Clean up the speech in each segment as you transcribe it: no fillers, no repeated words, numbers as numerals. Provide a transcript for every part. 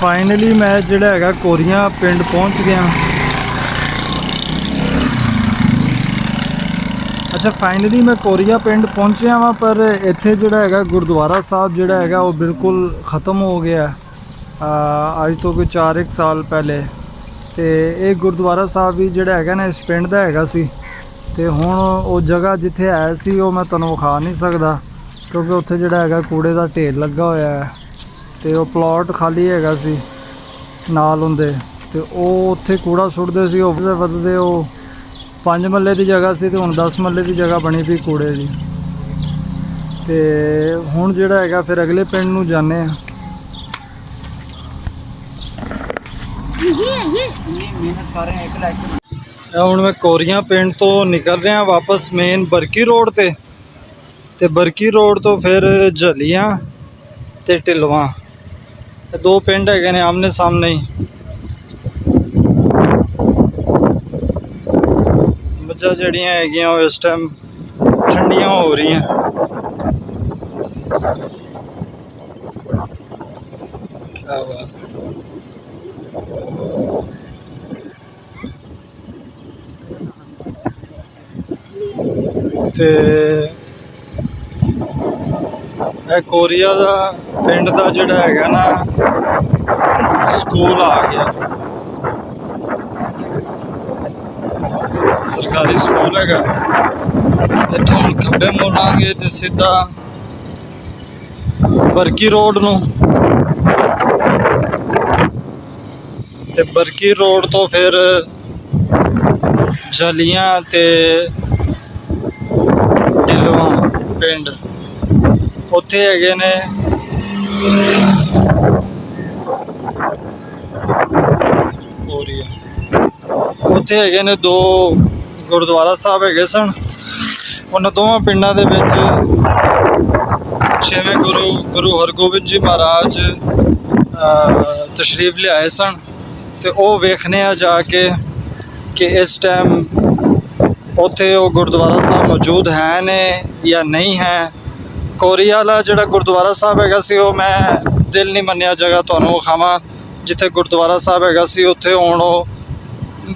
Finally मैं जिहड़ा हैगा कोरियां पिंड पहुंच गया। अच्छा फाइनली मैं कोरिया पिंड पहुंचया वा, पर इत्थे जिहड़ा हैगा गुरुद्वारा साहब जिहड़ा हैगा वो बिल्कुल ख़त्म हो गया अज तो कोई 4-1 साल पहले। तो ये गुरुद्वारा साहब भी जिहड़ा हैगा ना इस पिंड दा हैगा सी। ते हुण वो जगह जिथे है सी वो मैं तुहानूं विखा नहीं सकदा, क्योंकि उत्थे जिहड़ा हैगा कूड़े दा ढेर लगा होया है। ते वो प्लॉट खाली हैगा सी नाल हुंदे, ते वो उत्थे कूड़ा सुट्टदे सी। वधदे वो 5 मरले की जगह सी, ते हुण 10 मरले की जगह बनी पई कूड़े की। ते हुण जिहड़ा हैगा फिर अगले पिंड नूं जाने आ। हुण मैं कोरिया पिंड तो निकल रहा वापस मेन बरकी रोड ते बरकी रोड तो फिर झलियां ते ढिलवां, दो पिंड है ने आमने सामने ही। मझां जड़ियां हैगियां इस टाइम ठंडियां हो रही हैं। क्या बात ते कोरिया दा पिंड दा जिहड़ा हैगा ना स्कूल आ गया, सरकारी स्कूल हैगा। इत्थों खब्बे मुड़ांगे तो सीधा बरकी रोड नूं, ते बरकी रोड तो फिर झलियां ते ढिलवां पिंड उत्थे हैगे ने। उत्थे हैगे ने दो गुरुद्वारा साहब हैगे सन। उन्हां दोवां पिंडां दे विच 6वें गुरु हरगोबिंद जी महाराज तशरीफ लियाए सन। ते ओह वेखने आ जाके कि इस टाइम उत्थे वो गुरुद्वारा साहब मौजूद हैं ने या नहीं है। कोरिया वाला जिहड़ा गुरुद्वारा साहब हैगा सी वो मैं दिल नहीं मन्निया जगह तुहानूं विखावां जिथे गुरुद्वारा साहब हैगा सी। उत्थे हुण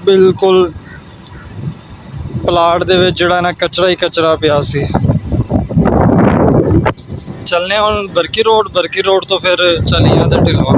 बिल्कुल प्लाट दे विच जिहड़ा ना कचरा ही कचरा पिया सी। चलने हुण बरकी रोड तो फिर झलियां ते ढिलवां।